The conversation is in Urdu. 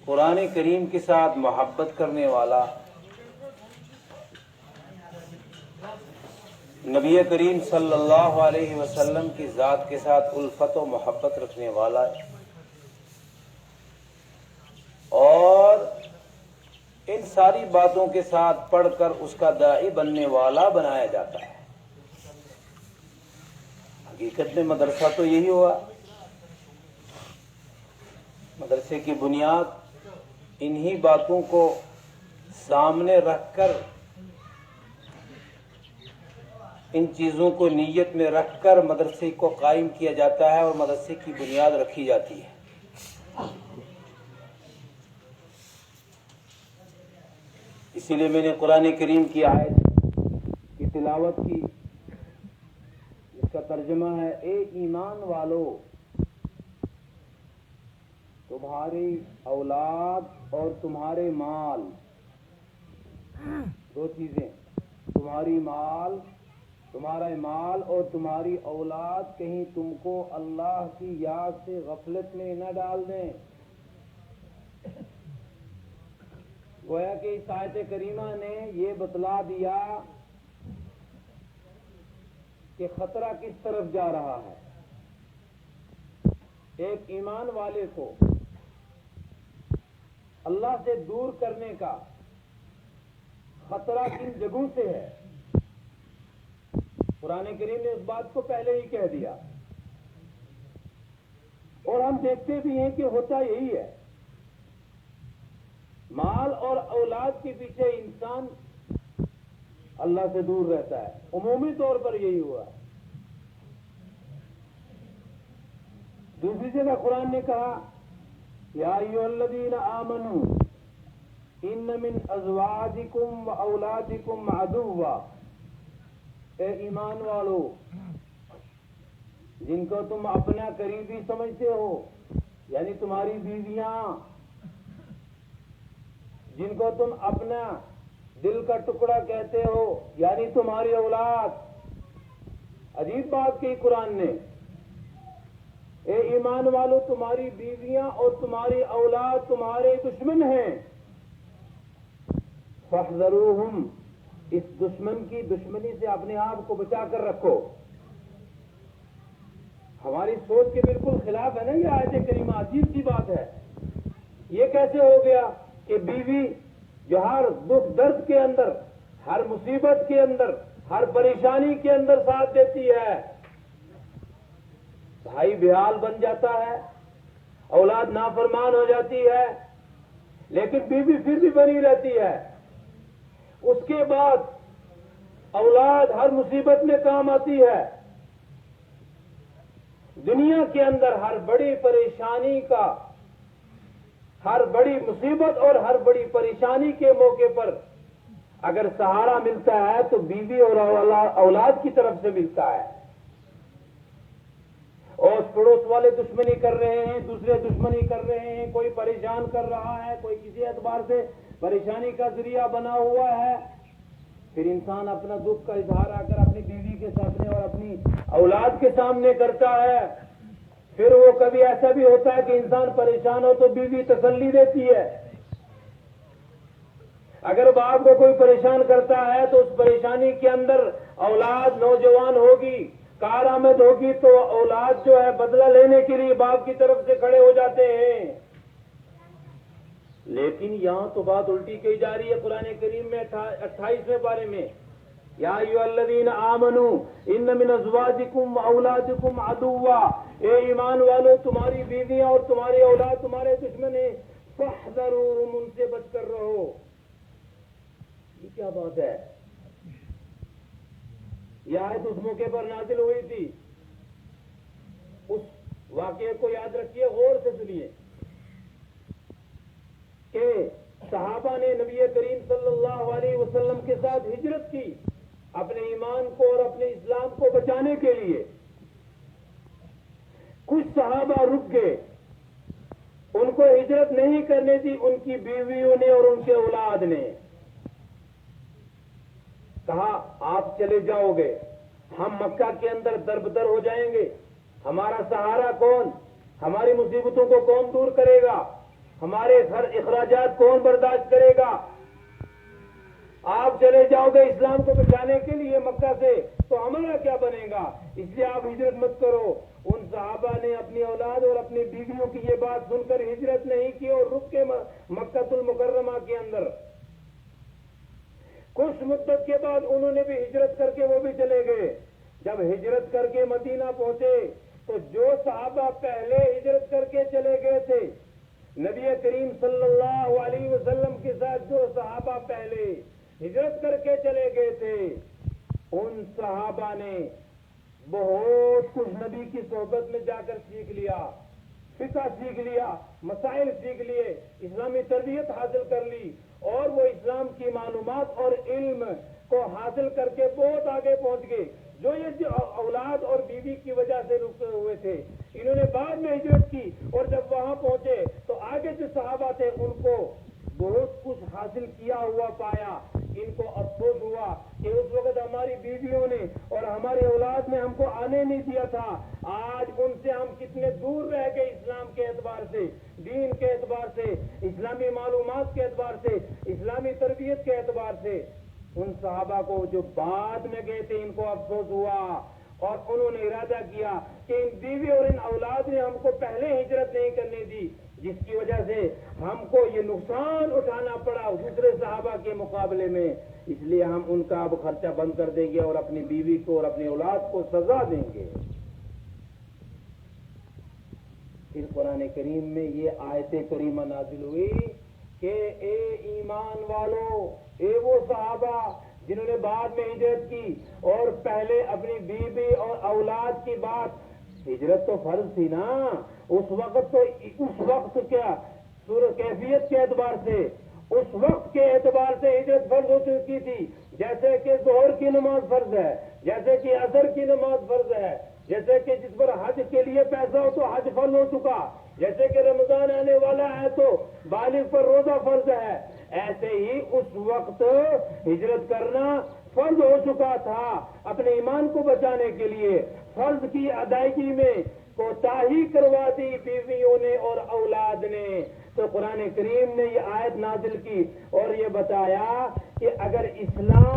قرآن کریم کے ساتھ محبت کرنے والا، نبی کریم صلی اللہ علیہ وسلم کی ذات کے ساتھ الفت و محبت رکھنے والا اور ان ساری باتوں کے ساتھ پڑھ کر اس کا داعی بننے والا بنایا جاتا ہے۔ حقیقت میں مدرسہ تو یہی ہوا، مدرسے کی بنیاد انہی باتوں کو سامنے رکھ کر، ان چیزوں کو نیت میں رکھ کر مدرسے کو قائم کیا جاتا ہے اور مدرسے کی بنیاد رکھی جاتی ہے۔ اسی لیے میں نے قرآن کریم کی آیت کی تلاوت کی، اس کا ترجمہ ہے: اے ایمان والو، تمہاری اولاد اور تمہارے مال، دو چیزیں، تمہارا مال اور تمہاری اولاد کہیں تم کو اللہ کی یاد سے غفلت میں نہ ڈال دیں۔ گویا کہ اس آیت کریمہ نے یہ بتلا دیا کہ خطرہ کس طرف جا رہا ہے۔ ایک ایمان والے کو اللہ سے دور کرنے کا خطرہ کن جگہوں سے ہے، قرآن کریم نے اس بات کو پہلے ہی کہہ دیا، اور ہم دیکھتے بھی ہیں کہ ہوتا یہی ہے۔ مال اور اولاد کے پیچھے انسان اللہ سے دور رہتا ہے، عمومی طور پر یہی ہوا۔ دوسری جگہ قرآن نے کہا: یا ایھا الذین آمنوا ان من ازواجکم و اولادکم عدوا، اے ایمان والو، جن کو تم اپنا قریبی سمجھتے ہو، یعنی تمہاری بیویاں، جن کو تم اپنا دل کا ٹکڑا کہتے ہو، یعنی تمہاری اولاد۔ عجیب بات کی قرآن نے، اے ایمان والو، تمہاری بیویاں اور تمہاری اولاد تمہارے دشمن ہیں، فاحذروہم، اس دشمن کی دشمنی سے اپنے آپ کو بچا کر رکھو۔ ہماری سوچ کے بالکل خلاف ہے نا یہ آیت کریمہ، عجیب سی بات ہے۔ یہ کیسے ہو گیا کہ بیوی جو ہر دکھ درد کے اندر، ہر مصیبت کے اندر، ہر پریشانی کے اندر ساتھ دیتی ہے، بھائی بےحال بن جاتا ہے، اولاد نافرمان ہو جاتی ہے، لیکن بیوی پھر بھی بنی رہتی ہے، اس کے بعد اولاد ہر مصیبت میں کام آتی ہے۔ دنیا کے اندر ہر بڑی پریشانی کا، ہر بڑی مصیبت اور ہر بڑی پریشانی کے موقع پر اگر سہارا ملتا ہے تو بیوی اور اولاد کی طرف سے ملتا ہے۔ اور پڑوس والے دشمنی کر رہے ہیں، دوسرے دشمنی کر رہے ہیں، کوئی پریشان کر رہا ہے، کوئی کسی اعتبار سے پریشانی کا ذریعہ بنا ہوا ہے، پھر انسان اپنا دکھ کا اظہار آ کر اپنی بیوی کے سامنے اور اپنی اولاد کے سامنے کرتا ہے۔ پھر وہ کبھی ایسا بھی ہوتا ہے کہ انسان پریشان ہو تو بیوی تسلی دیتی ہے۔ اگر باپ کو کوئی پریشان کرتا ہے تو اس پریشانی کے اندر اولاد نوجوان ہوگی، کارآمد ہوگی، تو اولاد جو ہے بدلہ لینے کے لیے باپ کی طرف سے کھڑے ہو جاتے ہیں۔ لیکن یہاں تو بات الٹی کہی جا رہی ہے قرآن کریم میں 28ویں پارے میں: یا ایھا الذین آمنوا ان من ازواجکم و اولادکم عدوا، اے ایمان والو، تمہاری بیویاں اور تمہاری اولاد تمہارے دشمن ہیں، فاحذروہم، ان سے بچ کر رہو۔ یہ کیا بات ہے؟ یہ آیت اس موقع پر نازل ہوئی تھی، اس واقعے کو یاد رکھیے، غور سے سنیے کہ صحابہ نے نبی کریم صلی اللہ علیہ وسلم کے ساتھ ہجرت کی اپنے ایمان کو اور اپنے اسلام کو بچانے کے لیے۔ کچھ صحابہ رک گئے، ان کو ہجرت نہیں کرنے دی ان کی بیویوں نے اور ان کے اولاد نے۔ کہا آپ چلے جاؤ گے، ہم مکہ کے اندر دربدر ہو جائیں گے، ہمارا سہارا کون، ہماری مصیبتوں کو کون دور کرے گا؟ ہمارے ہر اخراجات کون برداشت کرے گا؟ آپ چلے جاؤ گے اسلام کو بچانے کے لیے مکہ سے، تو ہمارا کیا بنے گا؟ اس لیے آپ ہجرت مت کرو۔ ان صحابہ نے اپنی اولاد اور اپنی بیویوں کی یہ بات سن کر ہجرت نہیں کی اور رک کے مکہ المکرمہ کے اندر۔ کچھ مدت کے بعد انہوں نے بھی ہجرت کر کے وہ بھی چلے گئے۔ جب ہجرت کر کے مدینہ پہنچے تو جو صحابہ پہلے ہجرت کر کے چلے گئے تھے، نبی کریم صلی اللہ علیہ وسلم کے ساتھ جو صحابہ پہلے ہجرت کر کے چلے گئے تھے، ان صحابہ نے بہت کچھ نبی کی صحبت میں جا کر سیکھ لیا، فقہ سیکھ لیا، مسائل سیکھ لیے، اسلامی تربیت حاصل کر لی، اور وہ اسلام کی معلومات اور علم کو حاصل کر کے بہت آگے پہنچ گئے۔ جو یہ اولاد اور بیوی کی وجہ سے رکے ہوئے تھے، انہوں نے بعد میں ہجرت کی، اور جب وہاں پہنچے تو آگے جو صحابہ تھے ان کو بہت کچھ حاصل کیا ہوا پایا۔ ان کو افسوس ہوا کہ اس وقت ہماری بیویوں نے اور ہماری اولاد نے ہم کو آنے نہیں دیا تھا، آج ان سے ہم کتنے دور رہ گئے اسلام کے اعتبار سے، دین کے اعتبار سے، اسلامی معلومات کے اعتبار سے، اسلامی تربیت کے اعتبار سے۔ ان صحابہ کو جو بعد میں گئے تھے ان کو افسوس ہوا، اور انہوں نے ارادہ کیا کہ ان بیوی اور ان اولاد نے ہم کو پہلے ہجرت نہیں کرنے دی، جس کی وجہ سے ہم کو یہ نقصان اٹھانا پڑا دوسرے صحابہ کے مقابلے میں، اس لیے ہم ان کا اب خرچہ بند کر دیں گے اور اپنی بیوی کو اور اپنی اولاد کو سزا دیں گے۔ پھر قرآن کریم میں یہ آیت کریمہ نازل ہوئی کہ اے ایمان والو، اے وہ صحابہ جنہوں نے بعد میں ہجرت کی اور پہلے اپنی بیوی اور اولاد کی بات، ہجرت تو فرض تھی نا اس وقت کیا کیفیت کے اعتبار سے، اس وقت کے اعتبار سے ہجرت فرض ہو چکی تھی، جیسے کہ ظہر کی نماز فرض ہے، جیسے کہ عصر کی نماز فرض ہے، جیسے کہ جس پر حج کے لیے پیسہ ہو تو حج فرض ہو چکا، جیسے کہ رمضان آنے والا ہے تو بالغ پر روزہ فرض ہے، ایسے ہی اس وقت ہجرت کرنا فرض ہو چکا تھا اپنے ایمان کو بچانے کے لیے۔ فرض کی ادائیگی میں کوتاہی کروا دی بیویوں نے اور اولاد نے، تو قرآن کریم نے یہ آیت نازل کی اور یہ بتایا کہ اگر اسلام